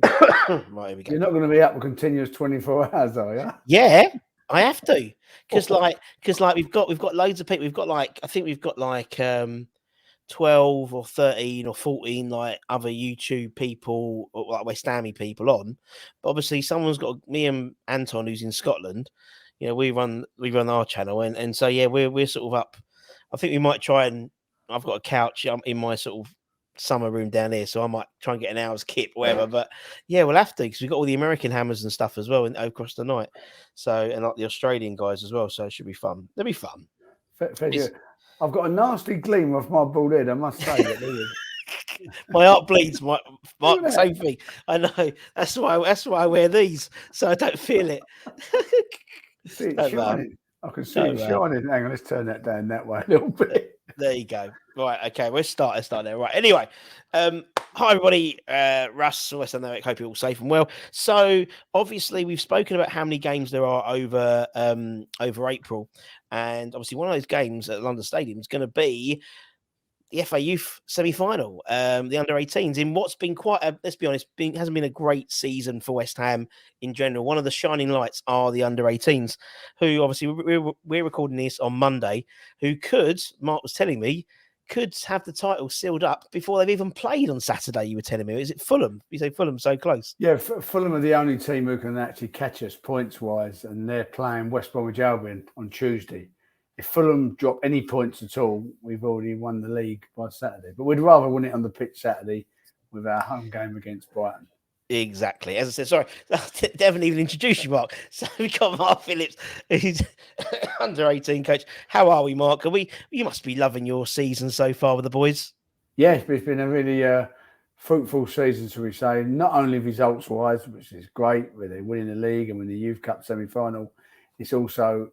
Right, here we go. You're not going to be up for continuous 24 hours, are you? Yeah, I have to, because we've got loads of people. We've got I think we've got 12 or 13 or 14 other YouTube people or West Hammy people on. But obviously someone's got me and Anton, who's in Scotland. We run our channel, and so yeah, we're sort of up. I think we might try, and I've got a couch in my sort of summer room down here, so I might try and get an hour's kip or whatever. But yeah, we'll have to, because we've got all the American hammers and stuff as well across the night. So, and the Australian guys as well. So it should be fun. It'll be fun. I've got a nasty gleam off my bald head, I must say. My heart bleeds. My same thing. I know. That's why I wear these, so I don't feel it. See it shining. I can see it shining. Hang on, let's turn that down that way a little bit. There you go. Right, okay, let's start there. Right, anyway, hi everybody, Russ, West Ham, hope you're all safe and well. So obviously we've spoken about how many games there are over April, and obviously one of those games at London Stadium is going to be the FA Youth semi-final, the under-18s, in what's been let's be honest, hasn't been a great season for West Ham in general. One of the shining lights are the under-18s, who obviously we're recording this on Monday, who Mark was telling me, could have the title sealed up before they've even played on Saturday. You were telling me, is it Fulham? You say Fulham so close? Yeah, Fulham are the only team who can actually catch us points-wise, and they're playing West Bromwich Albion on Tuesday. If Fulham drop any points at all, we've already won the league by Saturday. But we'd rather win it on the pitch Saturday with our home game against Brighton. Exactly. As I said, sorry, I haven't even introduced you, Mark. So we've got Mark Phillips, who's under-18 coach. How are we, Mark? You must be loving your season so far with the boys. Yeah, it's been a really fruitful season, shall we say. Not only results-wise, which is great, with winning the league and winning the Youth Cup semi-final. It's also,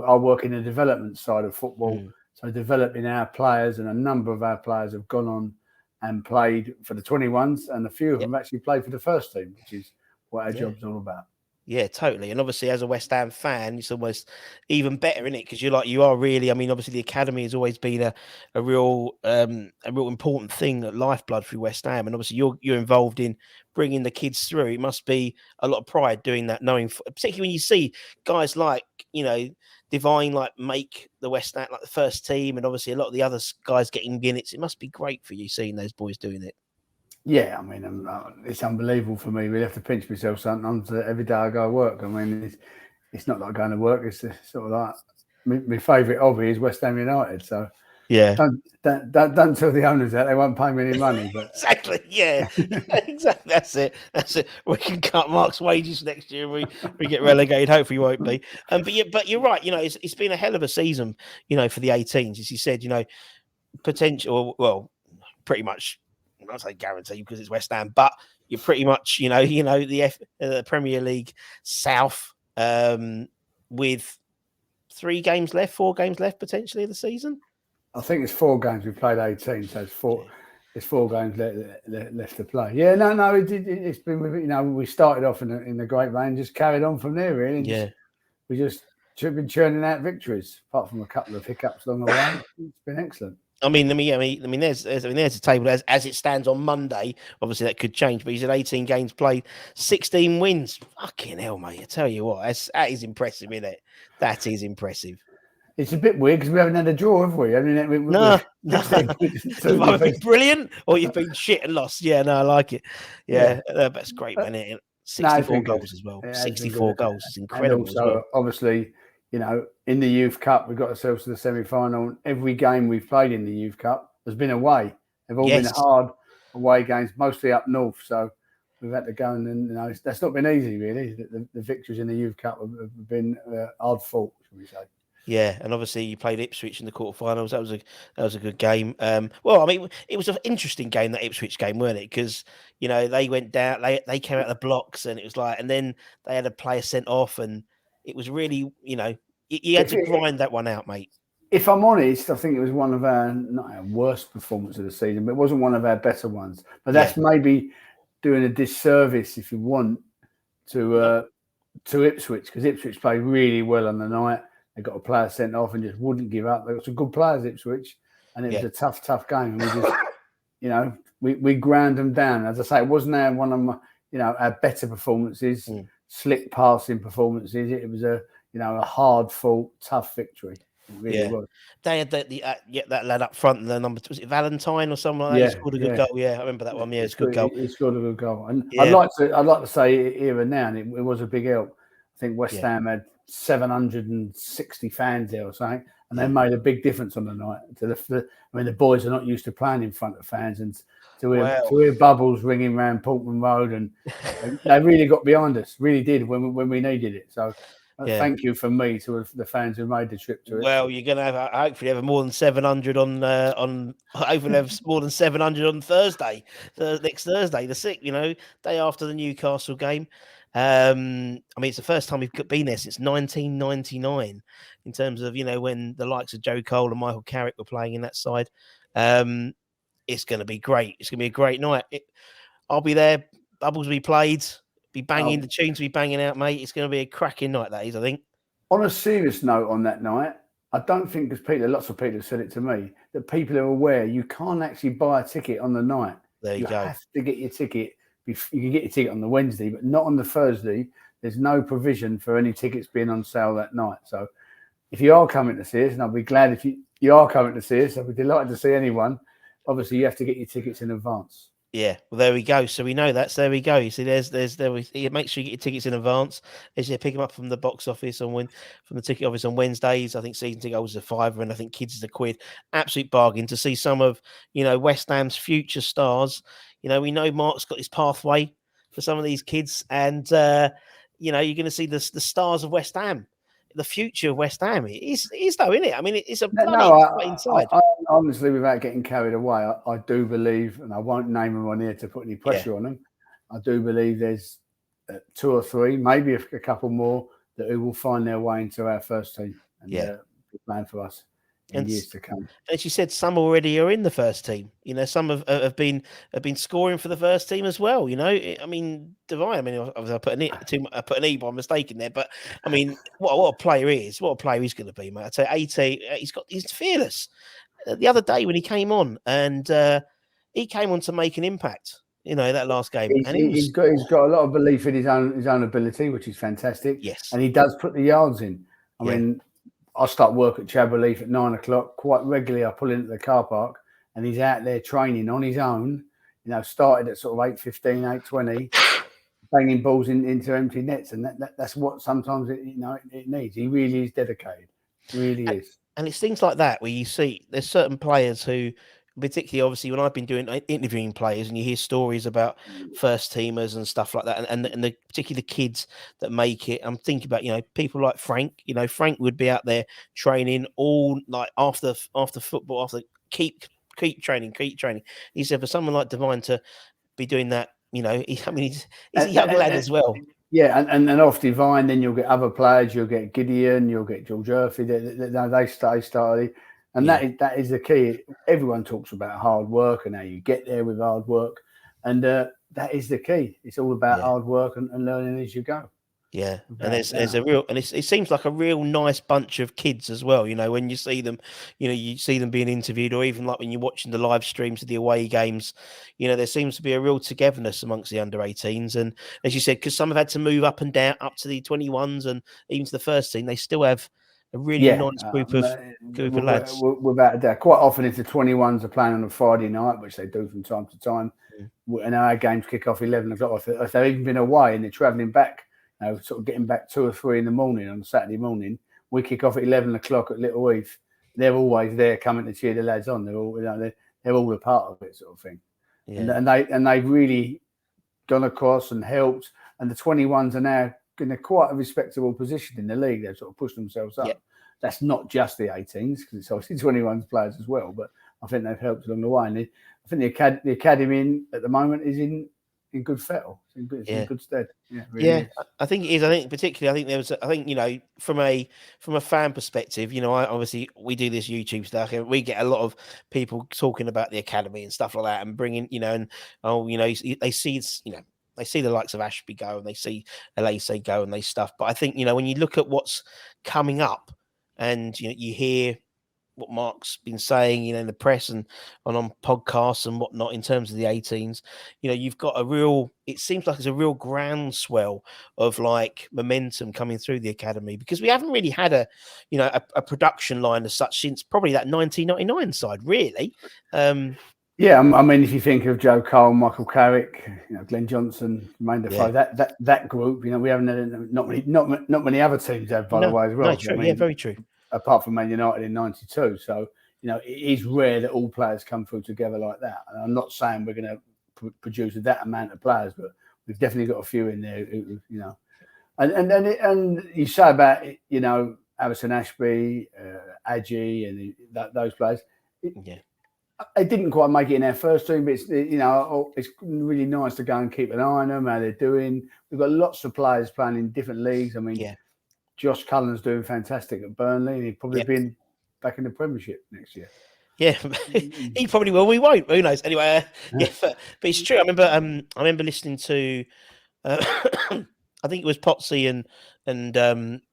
I work in the development side of football. So developing our players, and a number of our players have gone on and played for the 21s, and a few of them have actually played for the first team, which is what our job's all about. Yeah, totally. And obviously, as a West Ham fan, it's almost even better, isn't it? Because you are really. I mean, obviously, the academy has always been a real important thing, lifeblood through West Ham. And obviously, you're involved in bringing the kids through. It must be a lot of pride doing that, knowing, particularly when you see guys like Divine make the West Ham the first team, and obviously a lot of the other guys getting minutes. It must be great for you seeing those boys doing it. Yeah, I mean, it's unbelievable for me. We have to pinch myself sometimes every day I go to work. I mean, it's not like going to work. It's sort of like my favourite hobby is West Ham United. So yeah, don't tell the owners that, they won't pay me any money. But exactly, yeah, exactly. That's it. We can cut Mark's wages next year. We get relegated. Hopefully, won't be. But you're right. It's been a hell of a season. For the 18s, as you said. Potential. Well, pretty much. I'll say guarantee because it's West Ham, but you're pretty much, the Premier League South with 4 games left potentially of the season. I think it's 4 games. We've played 18, so it's 4. There's 4 games left to play. Yeah, no, it's been. We started off in the great vein, just carried on from there. Really, we just been churning out victories, apart from a couple of hiccups along the way. It's been excellent. I mean, there's a table as it stands on Monday. Obviously, that could change, but he's at 18 games played, 16 wins. Fucking hell, mate! I tell you what, that is impressive, isn't it? That is impressive. It's a bit weird because we haven't had a draw, have we? I mean, no. You've either been brilliant or you've been shit and lost. Yeah, no, I like it. Yeah. That's great, man. 64 goals as well. 64 goals is incredible. And also, obviously, in the Youth Cup, we got ourselves to the semi-final. Every game we've played in the Youth Cup has been away. They've all been hard away games, mostly up north. So we've had to go, and that's not been easy, really. The victories in the Youth Cup have been hard fought, shall we say. Yeah, and obviously you played Ipswich in the quarterfinals. That was a good game. Well, I mean, it was an interesting game, that Ipswich game, weren't it? Because they went down, they came out of the blocks, and it was and then they had a player sent off, and it was really, you had to grind that one out, mate. If I'm honest, I think it was one of not our worst performances of the season, but it wasn't one of our better ones. But that's maybe doing a disservice, if you want, to Ipswich, because Ipswich played really well on the night. They got a player sent off and just wouldn't give up. They got some good players, Ipswich, and it was a tough game. And we just, we ground them down. As I say, it wasn't one of my. had better performances, Mm. slick passing performances. It was a hard fought, tough victory. It really was. They had that lad up front, and the number was it Valentine or something like that? He scored a good goal. Yeah, I remember that one. Yeah, it's a good goal. He scored a good goal, and Yeah. I'd like to say here and now, and it was a big help. I think West Ham had 760 fans there or something, and they made a big difference on the night. The boys are not used to playing in front of fans, and to hear bubbles ringing around Portman Road, and they really got behind us, really did when we needed it. So. Thank you from me to the fans who made the trip to it. Well, you're going to have hopefully have more than 700 on hopefully have more than 700 on Thursday, next Thursday, the 6th. Day after the Newcastle game. I mean, it's the first time we've been there since 1999 in terms of when the likes of Joe Cole and Michael Carrick were playing in that side. It's going to be great. It's going to be a great night. I'll be there. Bubbles will be played. Be banging the tunes, be banging out, mate. It's going to be a cracking night, that is, I think. On a serious note, on that night, I don't think, because lots of people have said it to me, that people are aware you can't actually buy a ticket on the night. There you go. Have to get your ticket. You can get your ticket on the Wednesday, but not on the Thursday. There's no provision for any tickets being on sale that night. So if you are coming to see us, and I'll be glad if you are coming to see us, I'll be delighted to see anyone. Obviously, you have to get your tickets in advance. Yeah, well, there we go. So we know that. So there we go. You see, make sure you get your tickets in advance. As you pick them up from the box office from the ticket office on Wednesdays. I think season ticket holders are £5, and I think kids is £1. Absolute bargain to see some of West Ham's future stars. We know Mark's got his pathway for some of these kids, and you're going to see the stars of West Ham. The future of West Ham is though, isn't it? I mean, it's a bloody inside. I honestly, without getting carried away, I do believe, and I won't name them on here to put any pressure on them. I do believe there's 2 or 3, maybe a couple more that who will find their way into our first team and be playing for us in years to come. As you said, some already are in the first team. Some have been scoring for the first team as well. I mean, Divine. I mean, I put an E by mistake in there, but I mean, what a player he is. What a player he's going to be, mate. I'd say 18. He's fearless. The other day when he came on, and he came on to make an impact. That last game, he's got a lot of belief in his own ability, which is fantastic. Yes, and he does put the yards in. I mean. I start work at Chabberleaf at 9 o'clock. Quite regularly, I pull into the car park, and he's out there training on his own. Started at sort of 8:15, 8:20, banging balls into empty nets, and that's what sometimes it needs. He really is dedicated. Really is. And it's things like that where you see there's certain players who, particularly obviously when I've been interviewing players, and you hear stories about first teamers and stuff like that, and the particularly the kids that make it. I'm thinking about people like Frank. Frank would be out there training all like after football, after keep training. He said for someone like Divine to be doing that, he's a young lad as well. Yeah, and off Divine, then you'll get other players. You'll get Gideon, you'll get George Urphy. They started. And that is the key. Everyone talks about hard work and how you get there with hard work. And that is the key. It's all about hard work and learning as you go. Yeah. And there's a real, and it seems like a real nice bunch of kids as well. When you see them, you see them being interviewed, or even like when you're watching the live streams of the away games, there seems to be a real togetherness amongst the under 18s. And as you said, because some have had to move up and down up to the 21s and even to the first team, they still have a really nice group of lads. Without a doubt. Quite often, if the 21s are playing on a Friday night, which they do from time to time, and our games kick off 11 o'clock, if they've even been away and they're travelling back, sort of getting back 2 or 3 in the morning on Saturday morning, we kick off at 11 o'clock at Little Heath. They're always there coming to cheer the lads on. They're all a part of it, sort of thing. Yeah. And they've really gone across and helped. And the 21s are now in a quite a respectable position in the league. They've sort of pushed themselves up. Yeah. That's not just the 18s, because it's obviously 21s players as well, but I think they've helped along the way. And I think the academy at the moment is in good fettle. It's in good stead. Yeah, really I think it is. I think particularly, from a fan perspective, we do this YouTube stuff, and we get a lot of people talking about the academy and stuff like that, and bringing, they see they see the likes of Ashby go, and they see Elise go, and they stuff. But I think when you look at what's coming up, and you hear what Mark's been saying, you know, in the press and on podcasts and whatnot in terms of the 18s, you know, you've got a real, it seems like there's a real groundswell of like momentum coming through the academy, because we haven't really had a, you know, a production line as such since probably that 1999 side, really. Yeah, I mean, if you think of Joe Cole, Michael Carrick, you know, Glenn Johnson, Main Defoe, that group, you know, we haven't had not many other teams have, by the way, as well. No, true. I mean, yeah, very true. Apart from Man United in '92, so you know, it is rare that all players come through together like that. And I'm not saying we're going to produce that amount of players, but we've definitely got a few in there, who, you know. And you say about, you know, Alison Ashby, Adji, and those players. They didn't quite make it in our first team, but it's, you know, it's really nice to go and keep an eye on them, how they're doing. We've got lots of players playing in different leagues. I mean, Josh Cullen's doing fantastic at Burnley, and he'll probably be back in the Premiership next year. Yeah, he probably will. We won't. Who knows? Anyway, but it's true. I remember listening to, I think it was Potsy and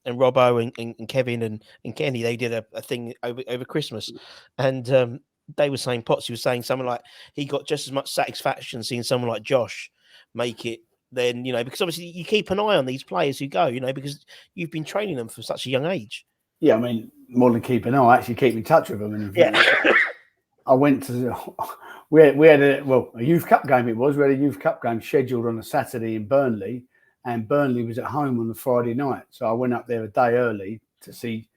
Robbo and Kevin and Kenny. They did a thing over Christmas, and they were saying, Potsy was saying something like he got just as much satisfaction seeing someone like Josh make it. Then, you know, because obviously you keep an eye on these players who go, you know, because you've been training them for such a young age. Yeah, I mean, more than keep an eye, I actually keep in touch with them. And I went to we had a youth cup game. It was, we had a youth cup game scheduled on a Saturday in Burnley, and Burnley was at home on the Friday night. So I went up there a day early to see.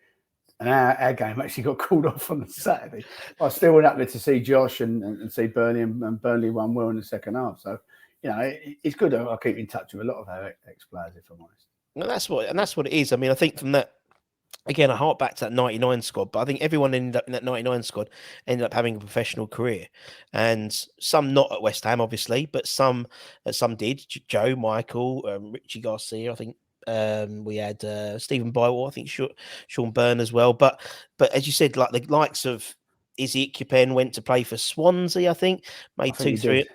And our game actually got called off on the Saturday. I still went up there to see Josh and see Burnley, and Burnley won well in the second half. So, you know, it's good. I keep in touch with a lot of our ex-players, if I'm honest. And that's what it is. I mean, I think from that, again, I hark back to that 99 squad, but I think everyone ended up in that 99 squad ended up having a professional career, and some not at West Ham, obviously, but some did. Joe, Michael, Richie Garcia, I think. We had Stephen Bywell, I think Sean Byrne as well. But as you said, like the likes of Izzy Ickpen went to play for Swansea, I think, made 300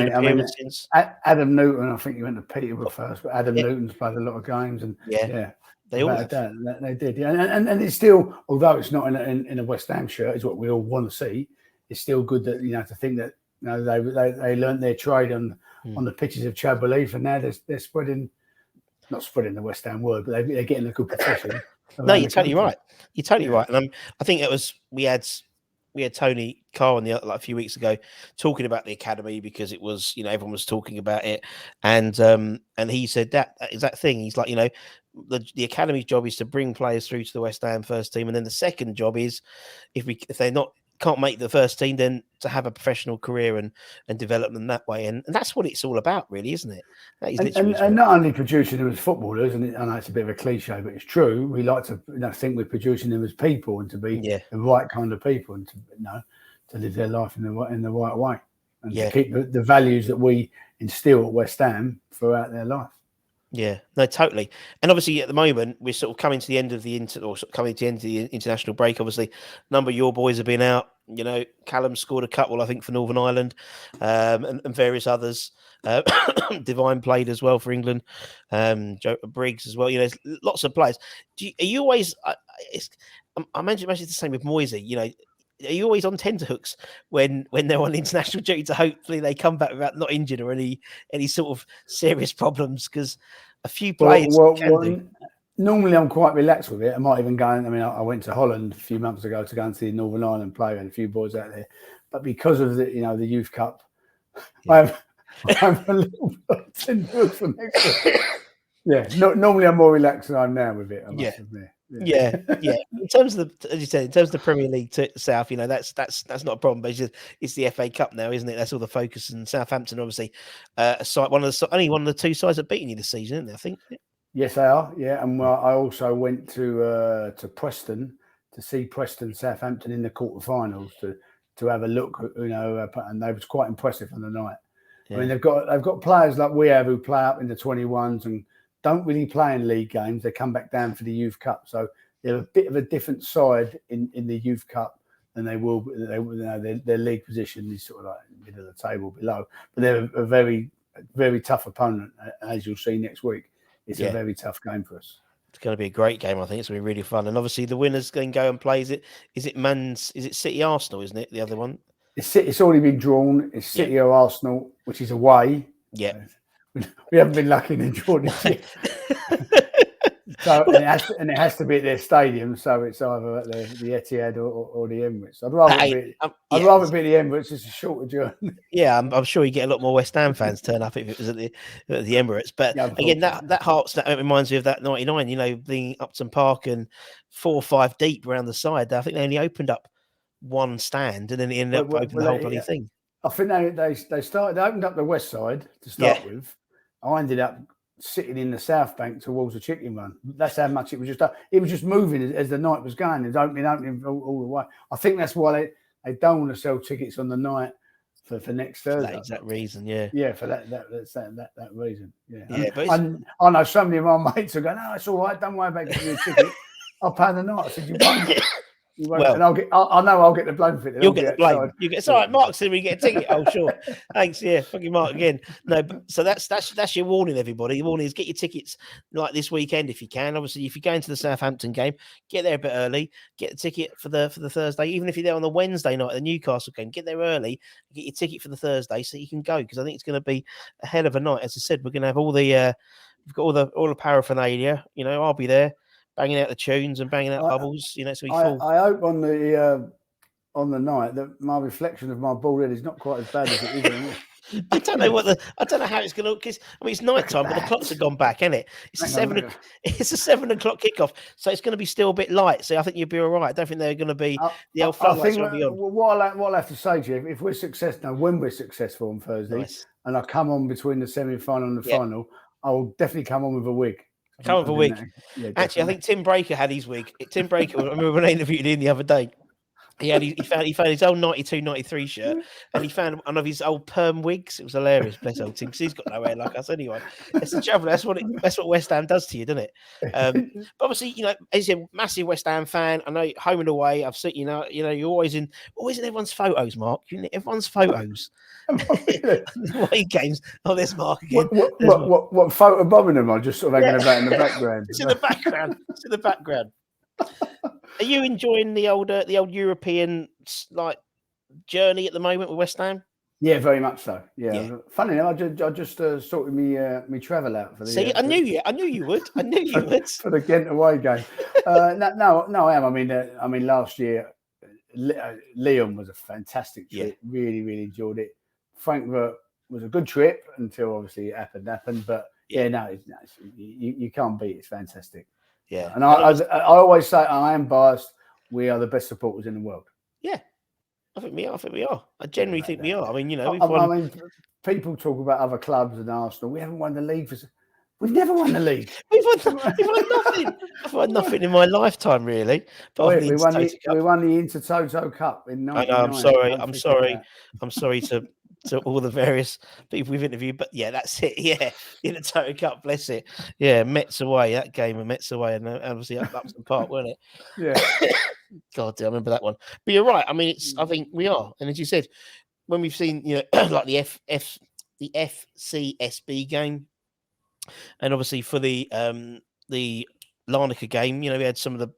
appearances. Adam Newton, I think he went to Peterborough first, but Adam Newton's played a lot of games, and they all have. They did. Yeah. And it's still, although it's not in a West Ham shirt, is what we all want to see. It's still good that, you know, to think that, you know, they learnt their trade on the pitches of Chad Belief, and now they're spreading. Not spreading the West Ham word, but they're getting a good profession. No, you're totally right. You're totally right. And I think it was we had Tony Carr on like a few weeks ago talking about the academy, because it was, you know, everyone was talking about it, and he said that is that thing. He's like, you know, the academy's job is to bring players through to the West Ham first team, and then the second job is if they're not can't make the first team, then to have a professional career and develop them that way. And that's what it's all about, really, isn't it? That is and not only producing them as footballers, and I know it's a bit of a cliche, but it's true. We like to, you know, think we're producing them as people, and to be the right kind of people, and to, you know, to live their life in the right way, and to keep the values that we instill at West Ham throughout their life. Yeah, no, totally. And obviously, at the moment, we're sort of coming to the end of the international break. Obviously, a number of your boys have been out. You know, Callum scored a couple, I think, for Northern Ireland, and various others. Divine played as well for England. Joe Briggs as well. You know, there's lots of players. Are you always? I imagine it's the same with Moisey. You know, are you always on tenterhooks when they're on international duty to hopefully they come back without not injured or any sort of serious problems? Because a few players can do. Normally, I'm quite relaxed with it. I might even go. I mean, I went to Holland a few months ago to go and see Northern Ireland play, and a few boys out there. But because of the, you know, the Youth Cup, I'm a little tenterhooks for next year. Yeah, normally I'm more relaxed than I'm now with it. I must admit. Yeah. In terms of as you said, in terms of the Premier League to South, you know, that's not a problem. But it's the FA Cup now, isn't it? That's all the focus. And Southampton, obviously, only one of the two sides that beaten you this season, isn't they? I think. Yes, they are. Yeah, and I also went to Preston to see Preston Southampton in the quarterfinals to have a look. You know, and they was quite impressive on the night. Yeah. I mean, they've got players like we have who play up in the 21s and don't really play in league games. They come back down for the Youth Cup, so they're a bit of a different side in the Youth Cup than they will. Their league position is sort of like in the middle of the table below, but they're a very, very tough opponent, as you'll see next week. It's a very tough game for us. It's going to be a great game. I think it's going to be really fun. And obviously, the winners then go and play. Is it City Arsenal? Isn't it the other one? It's already been drawn. It's City or Arsenal, which is away. Yeah. We haven't been lucky in drawing this year. So and it has to be at their stadium. So it's either at the Etihad or the Emirates. I'd rather it be the Emirates. It's a shorter journey. Yeah, I'm sure you get a lot more West Ham fans turn up if it was at the Emirates. But again, that Hearts that reminds me of that '99. You know, being Upton Park and 4 or 5 deep around the side. I think they only opened up one stand and then they ended up opening the whole bloody thing. I think they opened up the west side to start with. I ended up sitting in the south bank towards the chicken run. That's how much it was just moving as the night was going. It was opening all the way. I think that's why they don't want to sell tickets on the night for next Thursday. For that exact reason, yeah. Yeah, for that reason. Yeah. Yeah, but I know so many of my mates are going, "No, it's all right, don't worry about getting your ticket. I'll pay the night." I said, "You won't." Well, and I know I'll get the blame for it. You'll get the blame. It's all right. Mark said we get a ticket. Oh, sure. Thanks. Yeah, fucking Mark again. No, so that's your warning, everybody. The warning is get your tickets like this weekend if you can. Obviously, if you're going to the Southampton game, get there a bit early. Get the ticket for the Thursday. Even if you're there on the Wednesday night at the Newcastle game, get there early. Get your ticket for the Thursday so you can go because I think it's going to be a hell of a night. As I said, we're going to have all the we've got all the paraphernalia. You know, I'll be there. Banging out the tunes and banging out bubbles, you know. So I hope on the night that my reflection of my bald head is not quite as bad as it is. I don't know how it's going to look because it's night time, but the clocks have gone back, isn't it? It's a 7 o'clock kickoff, so it's going to be still a bit light. So I think you'll be all right. I don't think they're going to be the old floodlights will be on. What I'll have to say to you, if we're successful, when we're successful on Thursday, and I come on between the semi-final and the final, I will definitely come on with a wig. Come for a week. Yeah, actually, I think Tim Breaker had his wig. Tim Breaker, I remember when I interviewed him the other day. He found his old 92, 93 shirt and he found one of his old perm wigs. It was hilarious, bless old Tim, because he's got no hair like us anyway. It's the trouble. That's what West Ham does to you, doesn't it? But obviously, you know, as a massive West Ham fan, I know home and away. I've seen, you know, you're always in everyone's photos, Mark. You're in everyone's photos. Away games. Oh, there's Mark again. What photo bombing am I just sort of hanging about in the background? It's in the background. It's in the background. Are you enjoying the old European like journey at the moment with West Ham? Yeah, very much so. Yeah. Funny enough, I just sorted me travel out for the. See, I knew you would. I knew you would for the Ghent away game. No, I am. I mean, last year, Lyon was a fantastic trip. Yeah. Really, really enjoyed it. Frankfurt was a good trip until obviously it happened. But you can't beat it. It's fantastic. Yeah, and I always say I am biased. We are the best supporters in the world. Yeah, I think we are. I genuinely think we are. I mean, you know, I mean, people talk about other clubs and Arsenal. We haven't won the league we've never won the league. We've won nothing. I've won nothing in my lifetime, really. But we won the Intertoto Cup in 1999. I'm sorry to all the various people we've interviewed, but yeah, that's it. Yeah, in the Toto Cup, bless it. Yeah, Mets away, that game of Mets away, and obviously Upton Park, weren't it? Yeah. God, I remember that one. But you're right. I mean, I think we are, and as you said, when we've seen, you know, like the FCSB game, and obviously for the Larnaca game, you know, we had some of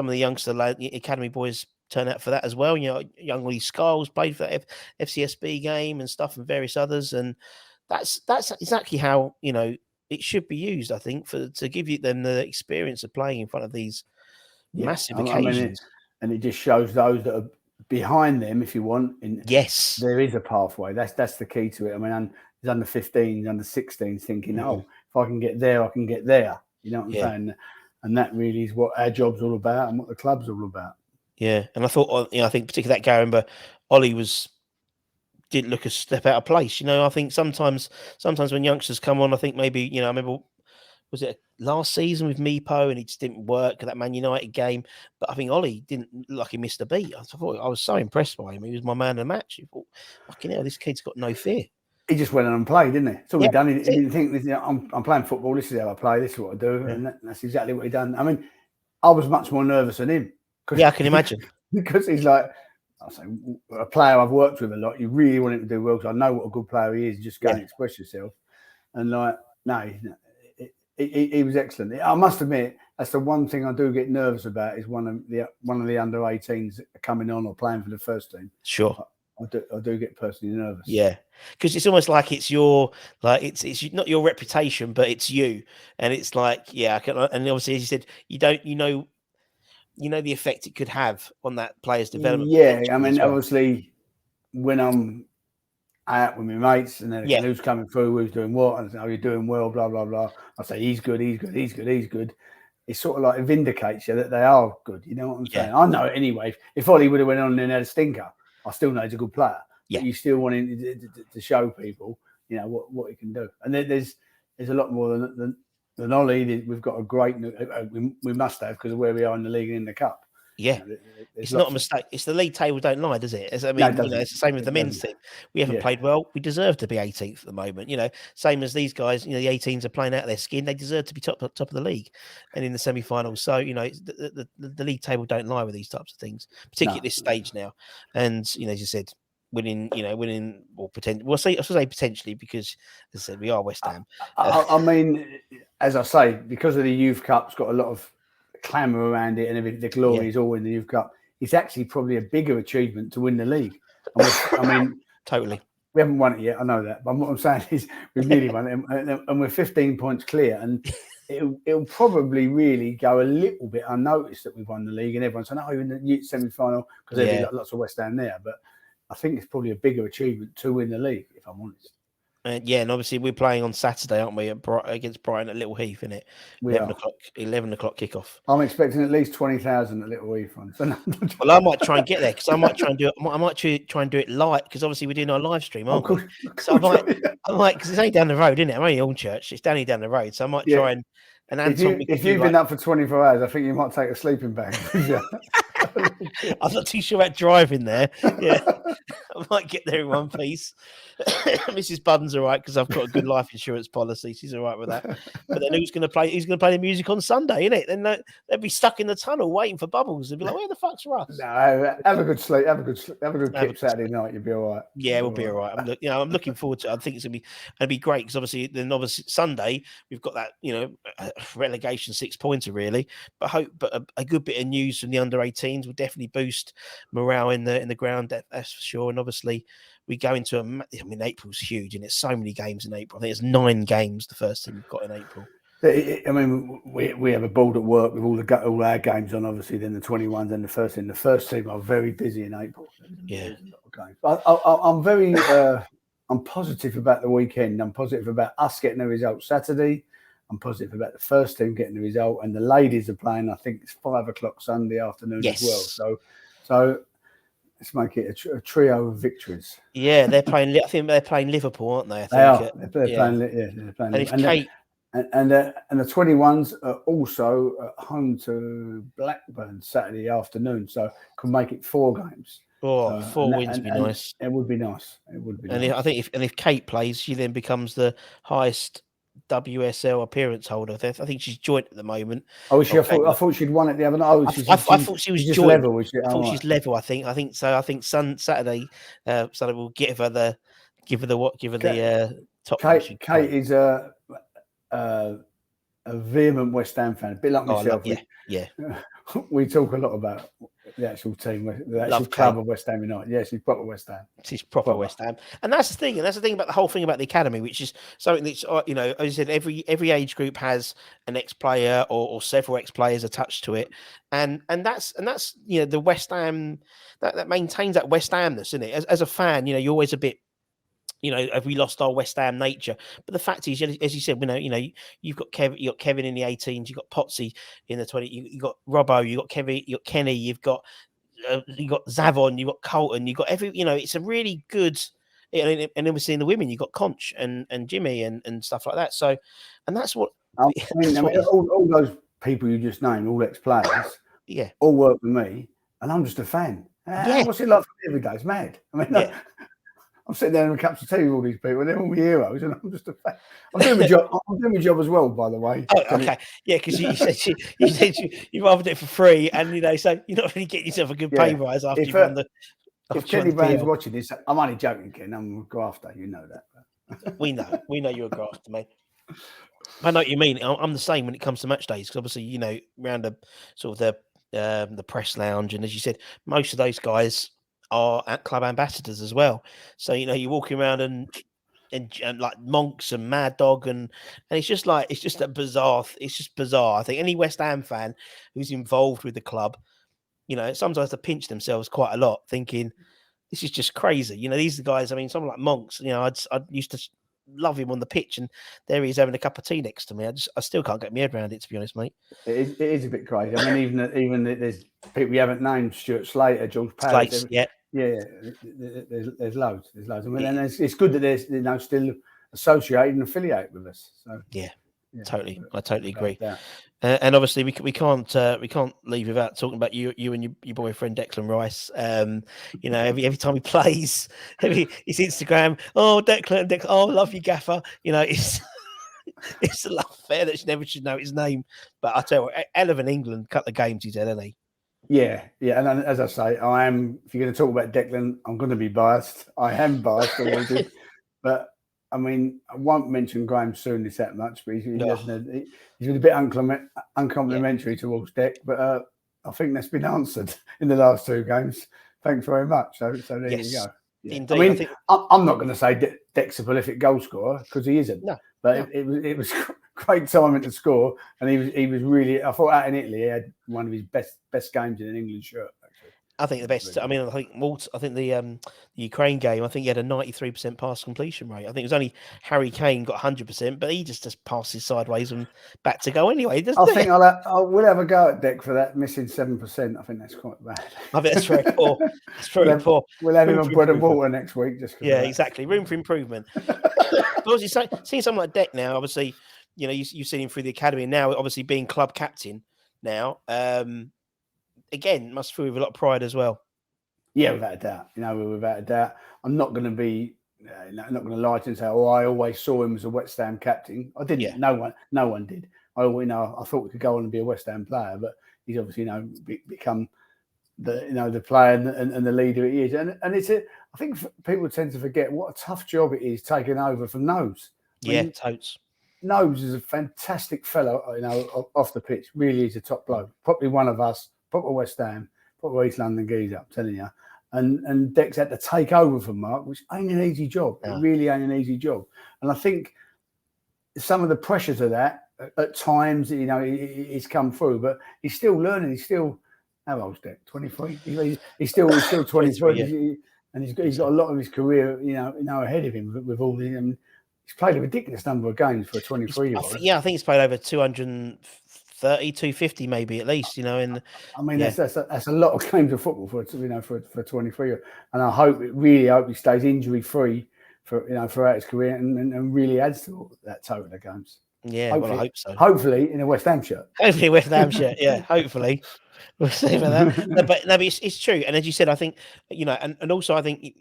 the youngster academy boys turn out for that as well. You know, young Lee Skiles played for that FCSB game and stuff, and various others, and that's exactly how, you know, it should be used. I think to give them the experience of playing in front of these massive occasions. And it just shows those that are behind them, if you want. Yes, there is a pathway. That's the key to it. I mean, there's under 15s, under 16s thinking, if I can get there, I can get there. You know what I'm saying? And that really is what our job's all about and what the club's all about. Yeah, and I thought, you know, I think particularly that game, remember, Ollie didn't look a step out of place. You know, I think sometimes when youngsters come on, I think maybe, you know, I remember, was it last season with Meepo and it just didn't work at that Man United game? But I think Ollie didn't look like he missed a beat. I was so impressed by him. He was my man of the match. He thought, fucking hell, this kid's got no fear. He just went on and played, didn't he? That's all he done. He didn't think, you know, I'm playing football. This is how I play. This is what I do. Yeah. And that's exactly what he done. I mean, I was much more nervous than him. Yeah, I can imagine. Because he's like, I say, a player I've worked with a lot. You really want him to do well because I know what a good player he is. Just go and express yourself. And like, no, he was excellent. I must admit, that's the one thing I do get nervous about is one of the under 18s coming on or playing for the first team. Sure. I do get personally nervous. Yeah, because it's almost like it's your it's not your reputation, but it's you, and it's like and obviously as you said, you know the effect it could have on that player's development. Yeah, I mean, obviously, when I'm out with my mates and then who's coming through, who's doing what, and you're doing well, blah blah blah. I say he's good. It's sort of like it vindicates you that they are good. You know what I'm saying? I know it anyway. If Ollie would have went on and had a stinker, I still know he's a good player. Yeah. But you still want him to show people, what he can do. And there's a lot more than Ollie. We've got a great. We must have because of where we are in the league and in the cup. Yeah, it's not a mistake. It's the league table don't lie, does it? It's the same with the men's team. We haven't played well. We deserve to be 18th at the moment. Same as these guys. The 18s are playing out of their skin. They deserve to be top of the league and in the semi-finals. So the league table don't lie with these types of things, particularly at this stage now. And as you said, winning or potentially. Well, I should say potentially because as I said, we are West Ham. I mean, as I say, because of the Youth Cup's got a lot of clamour around it and everything, the glory is all in the Youth Cup. It's actually probably a bigger achievement to win the league. I mean, totally. We haven't won it yet, I know that. But what I'm saying is we've nearly won it and we're 15 points clear. And it'll probably really go a little bit unnoticed that we've won the league and everyone's saying, you're in the semi-final because there'll be lots of West Ham there. But I think it's probably a bigger achievement to win the league, if I'm honest. And obviously we're playing on Saturday, aren't we? Against Brighton at Little Heath, isn't it? 11 o'clock kickoff. I'm expecting at least 20,000 at Little Heath. Well, I might try and get there because I might try and do it. I might try and do it live because obviously we're doing our live stream, aren't we? So I might because it's only down the road, isn't it? I'm only Hornchurch. It's down down the road, so I might try and Anton. If you've been up for 24 hours, I think you might take a sleeping bag. I'm not too sure about driving there. Yeah, I might get there in one piece. Mrs. Budden's all right because I've got a good life insurance policy. She's all right with that. But then who's going to play the music on Sunday, isn't it? Then they'll be stuck in the tunnel waiting for Bubbles. They'll be like, where the fuck's Russ? No, have a good sleep. Have a good kip Saturday night. You'll be all right. Yeah, we'll be all right. I'm looking forward to it. I think it's going to be great because obviously Sunday we've got that relegation 6-pointer really. But a good bit of news from the under 18s will definitely boost morale in the ground. That's for sure. And obviously we go into April's huge and it's so many games in April. I think it's 9 games the first team we've got in April. I mean, we have a board at work with all our games on, obviously, then the 21s and the first team. The first team are very busy in April. Yeah. I'm very I'm positive about the weekend. I'm positive about us getting the result Saturday. I'm positive about the first team getting the result. And the ladies are playing, I think it's 5 o'clock Sunday afternoon as well. So let's make it a trio of victories. Yeah, they're playing. I think they're playing Liverpool, aren't they? They are. They're playing. They're playing. And if Kate and the 21s are also at home to Blackburn Saturday afternoon, so could make it 4 games. 4 wins would be nice. It would be nice. I think if Kate plays, she then becomes the highest WSL appearance holder. I think she's joint at the moment. Oh, is she? I thought she'd won it the other night. I thought she was just joint. Level. I thought she's level. I think so. I think Saturday will give her the top. Kate is a vehement West Ham fan, a bit like myself. We talk a lot about the actual team, the actual club of West Ham United. Yeah, she's proper West Ham. She's proper West Ham, and that's the thing. And that's the thing about the whole thing about the academy, which is something that's as I said, every age group has an ex-player or several ex-players attached to it, and that's the West Ham that maintains that West Hamness, isn't it? As a fan, you're always a bit. Have we lost our West Ham nature? But the fact is, as you said, you've got Kevin in the 18s, you've got Potsy in the 20, you've got Robbo, you've got Kevin, you've got Kenny, you've got Zavon, you've got Colton, you've got it's a really good. And obviously in the women, you've got Conch and Jimmy and stuff like that. So, and that's what. All those people you just named, all ex-players, all work with me, and I'm just a fan. What's it like for me every day? It's mad. I'm sitting there in a cup of tea with all these people, and they're all my heroes, and I'm just a fan. I'm doing my job. I'm doing my job as well, by the way. Oh, okay, because you said you rather do it for free, and so you're not really getting yourself a good pay rise after you've won the. If Kenny Brown's watching this, I'm only joking, Ken. I'm a grafter, you know that. We know you're a grafter, mate. I know what you mean. I'm the same when it comes to match days, because obviously, around the sort of the press lounge, and as you said, most of those guys are at club ambassadors as well. So you're walking around and like Monks and Mad Dog, and it's just like it's just bizarre. I think any West Ham fan who's involved with the club, sometimes they pinch themselves quite a lot, thinking this is just crazy. These are the guys. I mean, someone like Monks. I used to love him on the pitch, and there he is having a cup of tea next to me. I still can't get my head around it, to be honest, mate. It is a bit crazy. I mean, even there's people we haven't named: Stuart Slater, George Palace. Yeah. There's loads. I mean, and it's good that they're still associated and affiliated with us. So yeah. Totally, I totally agree. That. And obviously, we can't leave without talking about you and your boyfriend Declan Rice. Every time he plays, his Instagram. Oh, Declan, oh, love you, Gaffer. It's it's a lot fair that she never should know his name. But I tell you, hell of an England couple of games he's had, hasn't he? Yeah, and as I say, I am. If you're going to talk about Declan, I'm going to be biased. I am biased already, but. I mean, I won't mention Graham Souness that much, but he's been a bit uncomplimentary towards Deck. But I think that's been answered in the last two games. Thanks very much. So there you go. Yeah. Indeed, I mean, I'm not going to say Deck's a prolific goal scorer because he isn't. No, but it was great timing to score, and he was really. I thought out in Italy, he had one of his best games in an England shirt. I think the best. I mean, I think the Ukraine game. I think he had a 93% pass completion rate. I think it was only Harry Kane got 100%, but he just passes sideways and back to go anyway. I think we'll have a go at Deck for that missing 7%. I think that's quite bad. I think that's very poor. It's very poor. We'll have him on bread and water next week. Exactly. Room for improvement. But obviously, seeing someone like Deck now, obviously, you've seen him through the academy, and now obviously being club captain now. Again, must fill with a lot of pride as well. Yeah, without a doubt. Without a doubt. I'm not going to be, not going to lie to you and say, "Oh, I always saw him as a West Ham captain." I didn't. Yeah. No one did. I thought we could go on and be a West Ham player, but he's obviously become the player and the leader he is. And it's I think people tend to forget what a tough job it is taking over from Nose. Totes. Nose is a fantastic fellow. Off the pitch, really is a top bloke. Probably one of us. Proper West Ham, proper East London geezer, I'm telling you. And Dex had to take over from Mark, which ain't an easy job. It really ain't an easy job. And I think some of the pressures of that at times, he's come through, but he's still learning. He's still, how old's Dex? 23. He's still 23, and he's got a lot of his career, ahead of him with all the. He's played a ridiculous number of games for a 23-year-old. I think he's played over 230, 250 maybe at least, and I mean that's a lot of games of football for a 23-year-old, and I hope he stays injury free throughout his career and really adds to that total of games. Yeah, I hope so. Hopefully in a West Ham shirt. Hopefully West Ham shirt. Yeah, hopefully. We'll see about that. But it's true, and as you said, I think and also I think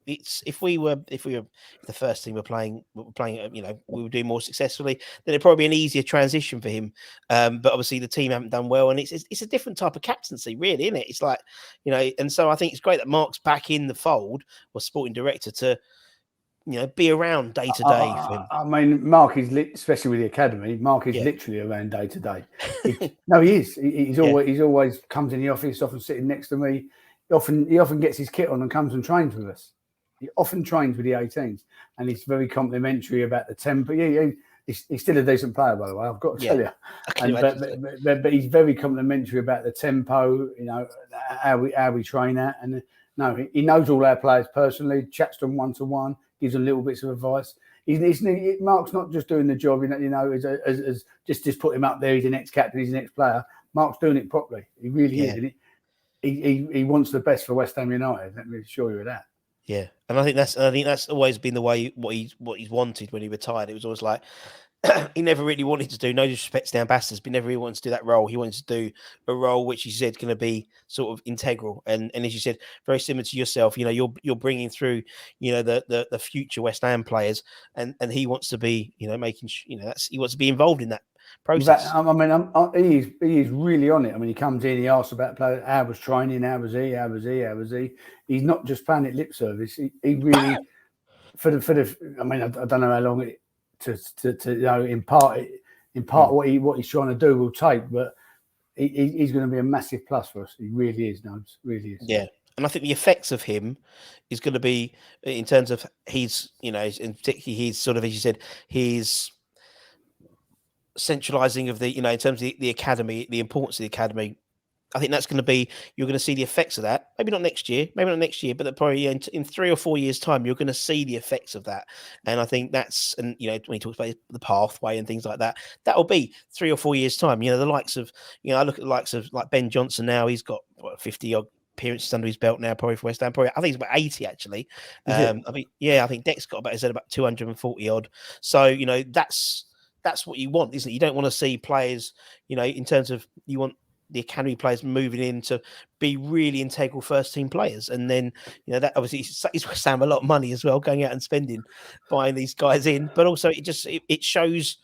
it's if the first team were playing, we were doing more successfully, then it'd probably be an easier transition for him. But obviously the team haven't done well, and it's a different type of captaincy, really, isn't it? It's like, and so I think it's great that Mark's back in the fold, or sporting director, to be around day to day for him. I mean, Mark is especially with the academy. Mark is literally around day to day. He is. He's always comes in the office, often sitting next to me. He often gets his kit on and comes and trains with us. He often trains with the 18s, and he's very complimentary about the tempo. He's still a decent player, by the way. I've got to tell you. But he's very complimentary about the tempo. How we train at, and he knows all our players personally. Chats to them 1-to-1, gives them little bits of advice. Mark's not just doing the job, as just put him up there. He's the next captain. He's the next player. Mark's doing it properly. He really is. And he wants the best for West Ham United. Let me assure you of that. Yeah, and I think that's always been the way what he's wanted when he retired. It was always like he never really wanted to do, no disrespect to the ambassadors, but he never really wanted to do that role. He wanted to do a role which he said going to be sort of integral, and as you said, very similar to yourself. You're bringing through the future West Ham players, and he wants to be making he wants to be involved in that process. He is really on it. I mean, he comes in, he asks about players, how was training, how was he. He's not just playing at lip service. He really, I don't know how long to impart what he's trying to do will take, but he's going to be a massive plus for us. He really is, Nobes, really is. Yeah. And I think the effects of him is going to be in terms of he's, in particularly he's sort of, as you said, he's centralizing of the, in terms of the academy, the importance of the academy. I think that's going to be, you're going to see the effects of that. Maybe not next year, but probably in 3 or 4 years' time, you're going to see the effects of that. And I think that's, and when he talks about the pathway and things like that, that will be 3 or 4 years' time. The likes of, I look at the likes of like Ben Johnson now. He's got 50 odd appearances under his belt now, probably for West Ham. Probably, I think it's about 80 actually. I think Deck's got about 240 odd. So that's what you want, isn't it? You don't want to see players, in terms of you want the academy players moving in to be really integral first team players, and then that obviously is West Ham a lot of money as well, going out and buying these guys in, but also it shows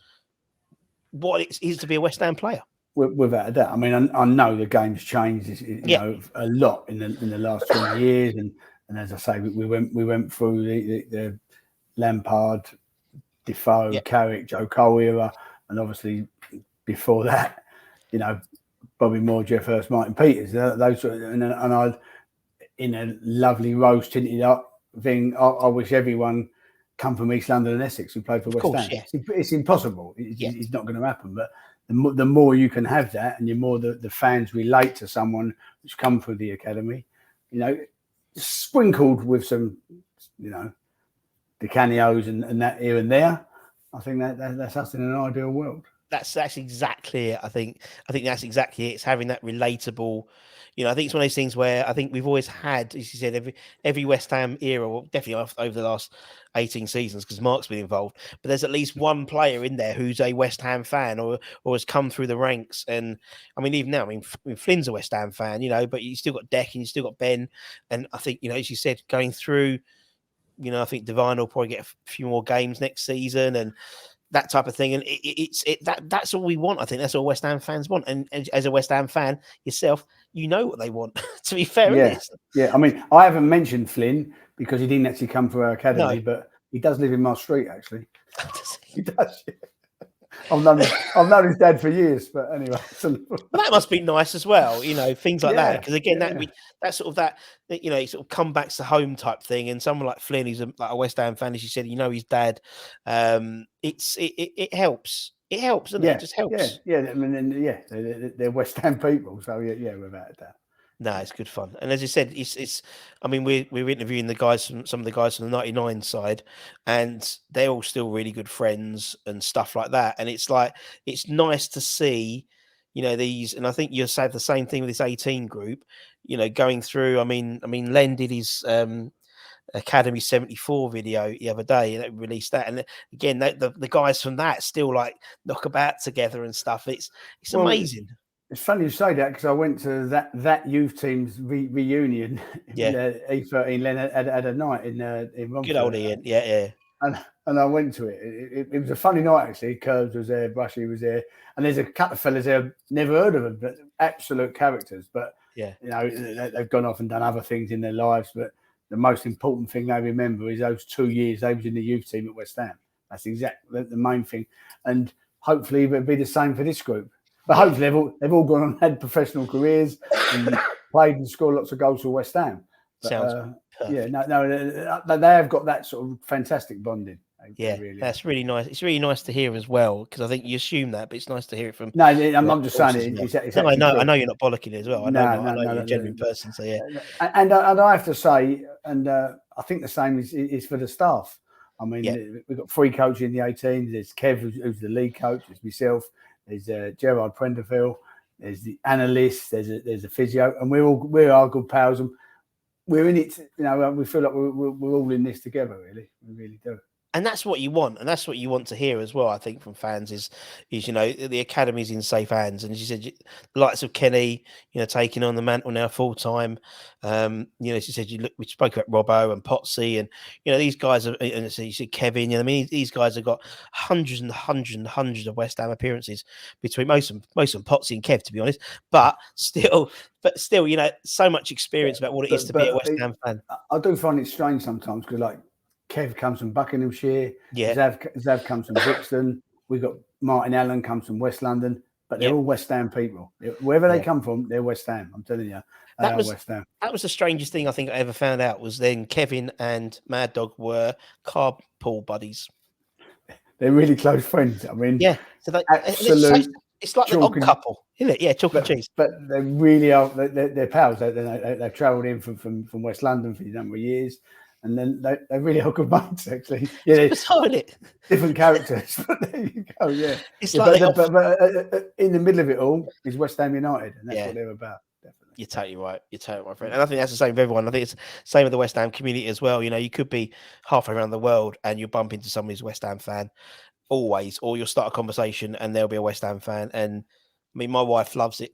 what it is to be a West Ham player. Without a doubt. I mean, I know the game's changed, a lot in the last 20 years, and as I say, we went through the Lampard, Defoe, Carrick, Joe Cole era, and obviously before that, Bobby Moore, Jeff Hurst, Martin Peters, those sort of, and I, in a lovely rose tinted up thing, I wish everyone come from East London and Essex who played for West Ham. Yeah. It's impossible. It's not going to happen. But the more you can have that, and the more the fans relate to someone who's come through the academy, sprinkled with some, the cameos and that here and there, I think that's us in an ideal world. That's exactly it. I think that's exactly it. It's having that relatable, I think it's one of those things where I think we've always had, as you said, every West Ham era, well, definitely over the last 18 seasons, because Mark's been involved, but there's at least one player in there who's a West Ham fan or has come through the ranks. And I mean, even now, Flynn's a West Ham fan, but you still got Deck and you still got Ben. And I think, as you said, going through, I think Divine will probably get a few more games next season and that type of thing. And that's all we want. I think that's all West Ham fans want. And as a West Ham fan yourself, what they want, to be fair. Yeah. I mean, I haven't mentioned Flynn because he didn't actually come through our academy, but he does live in my street, actually. He does. Yeah. I've known his dad for years, but anyway. That must be nice as well, things like that. Because again, that sort of come back to home type thing. And someone like Flynn, who's like a West Ham fan, as you said, his dad. It helps. It helps, doesn't it? It just helps. Yeah. I mean, they're West Ham people, so yeah, without a doubt. No, it's good fun. And as you said, it's I mean, we're interviewing some of the guys from the 99 side, and they're all still really good friends and stuff like that. And it's nice to see, these, and I think you'll say the same thing with this 18 group, going through. I mean, Len did his Academy 74 video the other day, and released that. And again, the guys from that still knock about together and stuff. It's amazing. It's funny you say that, because I went to that youth team's reunion. E13 Len had a night in Romford. Good old Ian, yeah. And I went to it. It was a funny night, actually. Curbs was there, Brushy was there, and there's a couple of fellas there, never heard of them, but absolute characters. But they've gone off and done other things in their lives. But the most important thing they remember is those 2 years they was in the youth team at West Ham. That's exactly the main thing. And hopefully it'll be the same for this group. But hopefully they've all gone on and had professional careers and played and scored lots of goals for West Ham. But, Sounds they have got that sort of fantastic bonding. Really. That's really nice. It's really nice to hear as well, because I think you assume that, but it's nice to hear it from. No, I'm just saying it. I know you're not bollocking it as well. I know you're a genuine person. So yeah. And I have to say, and I think the same is for the staff. I mean, we've got 3 coaches in the 18s. There's Kev, who's the lead coach. There's myself. There's Gerard Prenderfield. There's the analyst. There's a physio, and we are good pals. And we're in it. We feel like we're all in this together. Really, we really do. And that's what you want, and that's what you want to hear as well. I think from fans is the academy's in safe hands, and as you said, the likes of Kenny, taking on the mantle now full time. As you said, we spoke about Robbo and Potsy, and these guys are, and so you said Kevin. I mean, these guys have got hundreds and hundreds of West Ham appearances between most of them Potsy and Kev, to be honest. But still, so much experience about what it is to be a West Ham fan. I do find it strange sometimes, because Kev comes from Buckinghamshire. Yeah. Zav comes from Brixton. We've got Martin Allen comes from West London. But they're all West Ham people. Wherever they come from, they're West Ham. I'm telling you, they are West Ham. That was the strangest thing I think I ever found out was then Kevin and Mad Dog were carpool buddies. They're really close friends. I mean, so they, absolute. It's like an odd couple, isn't it? Yeah, chalk and cheese. But they really are. They're pals. They've travelled in from West London for a number of years. And then they really are good mates, actually. Yeah, it's bizarre, it? Different characters, but there you go. Yeah, it's like but in the middle of it all is West Ham United, and that's what they're about. Definitely. You're totally right. You're totally right, friend. And I think that's the same with everyone. I think it's the same with the West Ham community as well. You know, you could be halfway around the world and you bump into somebody who's a West Ham fan, always, or you'll start a conversation and there'll be a West Ham fan. And I mean, my wife loves it.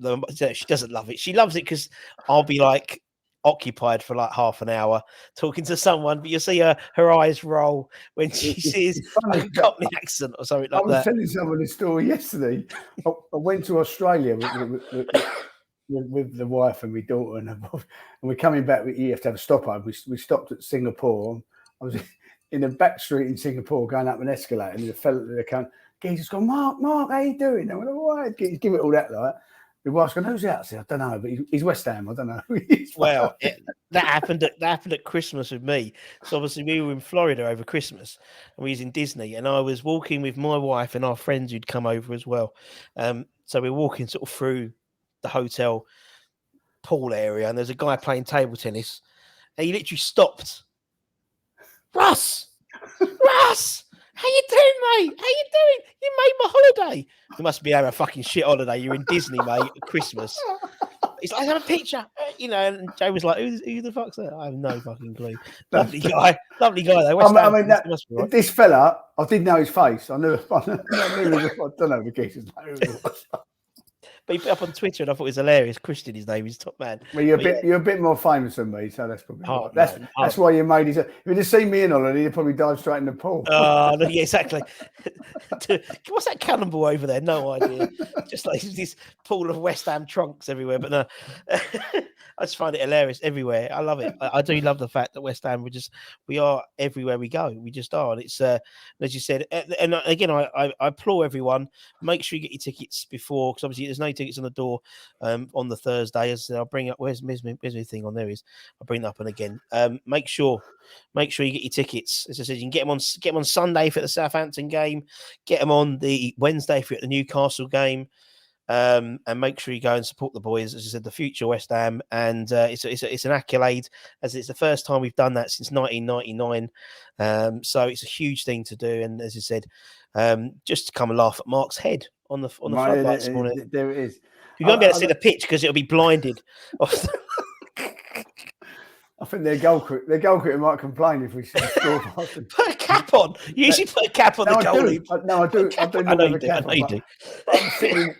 She doesn't love it. She loves it because I'll be like occupied for like half an hour talking to someone, but you'll see her eyes roll when she sees a Cockney accent or something like that. I was telling someone this story yesterday. I went to Australia with the wife and my daughter, and we're coming back. You have to have a stopover. We stopped at Singapore. I was in a back street in Singapore going up an escalator, and the fella at the account, he's just gone, Mark, how you doing? I went, all right. Give it all that, like. My wife's going, who's that? I said, I don't know, but he's West Ham. I don't know. Well, that happened at Christmas with me. So obviously we were in Florida over Christmas, and we was in Disney, and I was walking with my wife and our friends who'd come over as well. So we're walking sort of through the hotel pool area, and there's a guy playing table tennis, and he literally stopped. Russ, how you doing, mate? How you doing? You made my holiday. You must be having a fucking shit holiday. You're in Disney, mate, at Christmas. He's like, I have a picture, you know. And Joe was like, who the fuck's that? I have no fucking clue. Lovely guy though. I mean, this fella, I didn't know his face. I don't know the geezer's name. But he put up on Twitter, and I thought it was hilarious. Christian, his name, he's top man. Well, you're a bit more famous than me, so that's probably that's why you made it. If you'd have seen me in holiday, you'd probably dive straight in the pool. Oh, no, yeah, exactly. What's that cannonball over there? No idea. Just like this pool of West Ham trunks everywhere. But no, I just find it hilarious everywhere. I love it. I do love the fact that West Ham we are everywhere we go. We just are, and it's as you said. And again, I implore everyone, make sure you get your tickets before, because obviously there's no tickets on the door on the Thursday. As I'll bring up, where's my thing on there is. I'll bring that up, and again, make sure you get your tickets. As I said, you can get them on Sunday for the Southampton game, get them on the Wednesday for the Newcastle game. And make sure you go and support the boys, as I said, the future West Ham, and it's an accolade, as it's the first time we've done that since 1999. So it's a huge thing to do, and as I said, just to come and laugh at Mark's head on the floodlights this morning. There it is. You won't be able to see the pitch because it'll be blinded. I think their goal critter might complain if we score. Put a cap on. You usually put a cap on the goalie. No, I do. I know you do.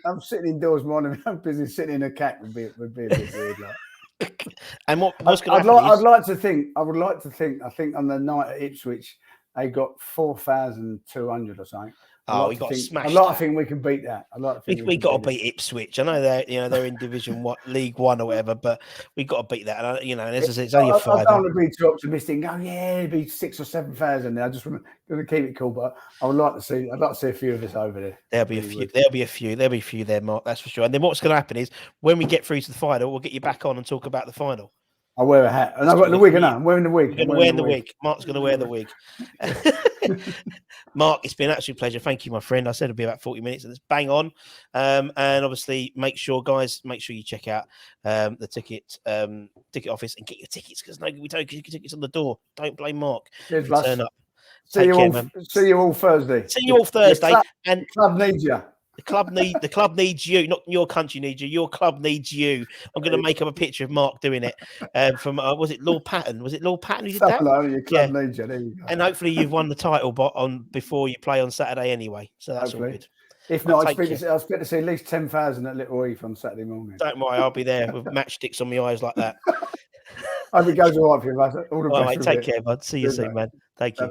I'm sitting indoors, minding my own business. Sitting in a cap would be a bit weird. Like. And what's going to happen? I'd like to think. I think on the night at Ipswich, they got 4,200 or something. We got smashed. I'd like to think we can beat that. We got to beat Ipswich. I know they're in Division League One or whatever, but we got to beat that. And and as I said, it's only a 5. I don't want to be too optimistic and go, it'd be 6,000 or 7,000 there. I just want to keep it cool, but I'd like to see a few of us over there. There'll be a few there, Mark. That's for sure. And then what's going to happen is when we get through to the final, we'll get you back on and talk about the final. I'll wear a hat. And I've got the wig, I'm wearing the wig. You're going to wear the wig. Mark's going to wear the wig. Mark, it's been an absolute pleasure. Thank you, my friend. I said it'll be about 40 minutes, and it's bang on. And obviously, make sure you check out the ticket office and get your tickets, because we don't get your tickets on the door. Don't blame Mark. Turn up. See you all Thursday. See you all Thursday. And club needs you. The club needs you, not your country needs you. Your club needs you. I'm going to make up a picture of Mark doing it. From was it Lord Patton? Was it Lord Patton who did that? Your club needs you. There you go. And hopefully you've won the title before you play on Saturday anyway. So that's all good. If not, I expect to see at least 10,000 at Little Heath on Saturday morning. Don't worry, I'll be there with matchsticks on my eyes like that. I hope it goes all right for you, Russ. All the best. Mate, take care, bud. See you soon, man. Thank you.